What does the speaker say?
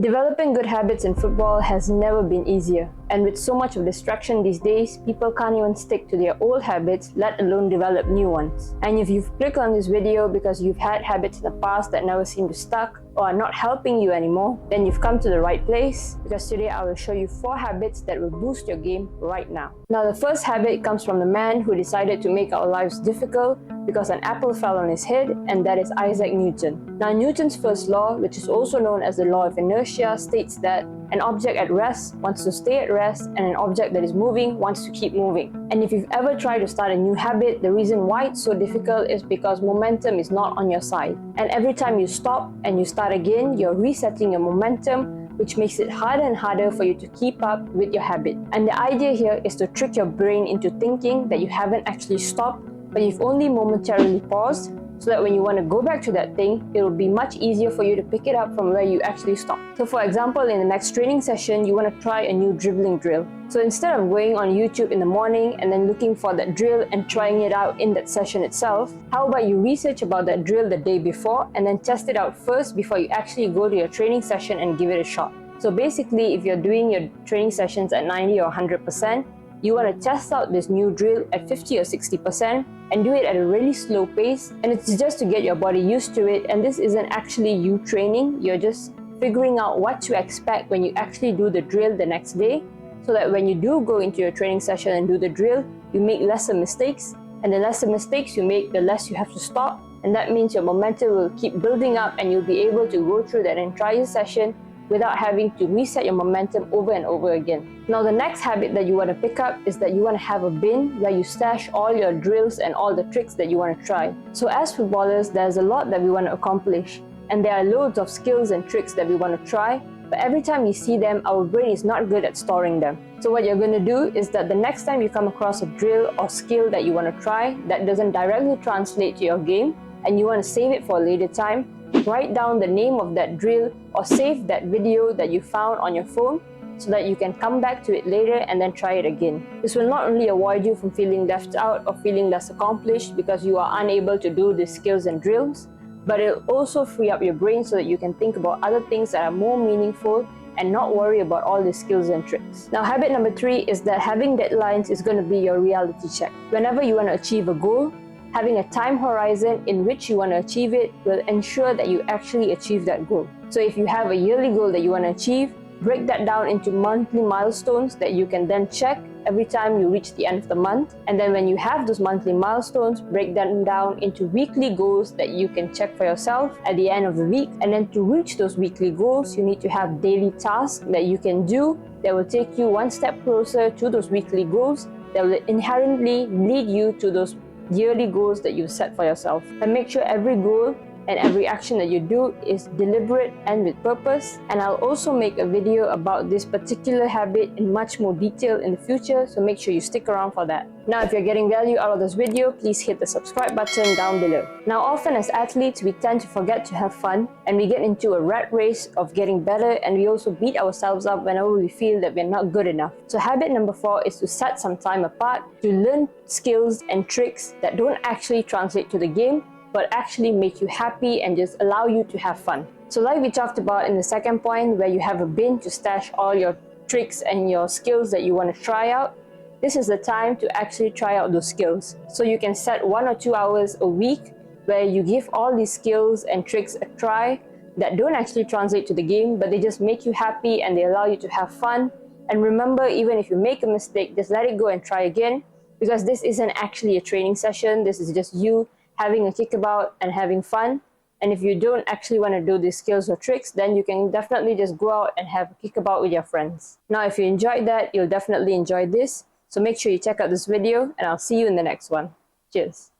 Developing good habits in football has never been easier, and with so much of distraction these days, people can't even stick to their old habits, let alone develop new ones. And if you've clicked on this video because you've had habits in the past that never seem to stuck or are not helping you anymore, then you've come to the right place, because today I will show you 4 habits that will boost your game right now. Now, the first habit comes from the man who decided to make our lives difficult because an apple fell on his head, and that is Isaac Newton. Now, Newton's first law, which is also known as the law of inertia, states that an object at rest wants to stay at rest, and an object that is moving wants to keep moving. And if you've ever tried to start a new habit, the reason why it's so difficult is because momentum is not on your side. And every time you stop and you start again, you're resetting your momentum, which makes it harder and harder for you to keep up with your habit. And the idea here is to trick your brain into thinking that you haven't actually stopped, but you've only momentarily paused, so that when you want to go back to that thing, it will be much easier for you to pick it up from where you actually stopped. So for example, in the next training session, you want to try a new dribbling drill. So instead of going on YouTube in the morning and then looking for that drill and trying it out in that session itself, how about you research about that drill the day before and then test it out first before you actually go to your training session and give it a shot. So basically, if you're doing your training sessions at 90 or 100%, you want to test out this new drill at 50 or 60% and do it at a really slow pace, and it's just to get your body used to it. And this isn't actually you training, you're just figuring out what to expect when you actually do the drill the next day, so that when you do go into your training session and do the drill, you make lesser mistakes, and the lesser mistakes you make, the less you have to stop, and that means your momentum will keep building up and you'll be able to go through that entire session without having to reset your momentum over and over again. Now, the next habit that you want to pick up is that you want to have a bin where you stash all your drills and all the tricks that you want to try. So as footballers, there's a lot that we want to accomplish, and there are loads of skills and tricks that we want to try, but every time we see them, our brain is not good at storing them. So what you're going to do is that the next time you come across a drill or skill that you want to try that doesn't directly translate to your game, and you want to save it for a later time, write down the name of that drill or save that video that you found on your phone, so that you can come back to it later and then try it again. This will not only avoid you from feeling left out or feeling less accomplished because you are unable to do the skills and drills, but it'll also free up your brain so that you can think about other things that are more meaningful and not worry about all the skills and tricks. Now, habit number 3 is that having deadlines is going to be your reality check. Whenever you want to achieve a goal, having a time horizon in which you want to achieve it will ensure that you actually achieve that goal. So if you have a yearly goal that you want to achieve, break that down into monthly milestones that you can then check every time you reach the end of the month. And then when you have those monthly milestones, break them down into weekly goals that you can check for yourself at the end of the week. And then to reach those weekly goals, you need to have daily tasks that you can do that will take you one step closer to those weekly goals, that will inherently lead you to those yearly goals that you set for yourself. And make sure every goal and every action that you do is deliberate and with purpose. And I'll also make a video about this particular habit in much more detail in the future, so make sure you stick around for that. Now, if you're getting value out of this video, please hit the subscribe button down below. Now, often as athletes, we tend to forget to have fun, and we get into a rat race of getting better, and we also beat ourselves up whenever we feel that we're not good enough. So habit number 4 is to set some time apart to learn skills and tricks that don't actually translate to the game, but actually make you happy and just allow you to have fun. So like we talked about in the second point, where you have a bin to stash all your tricks and your skills that you want to try out, this is the time to actually try out those skills. So you can set 1 or 2 hours a week where you give all these skills and tricks a try that don't actually translate to the game, but they just make you happy and they allow you to have fun. And remember, even if you make a mistake, just let it go and try again, because this isn't actually a training session. This is just you having a kickabout and having fun. And if you don't actually want to do these skills or tricks, then you can definitely just go out and have a kickabout with your friends. Now, if you enjoyed that, you'll definitely enjoy this. So make sure you check out this video, and I'll see you in the next one. Cheers.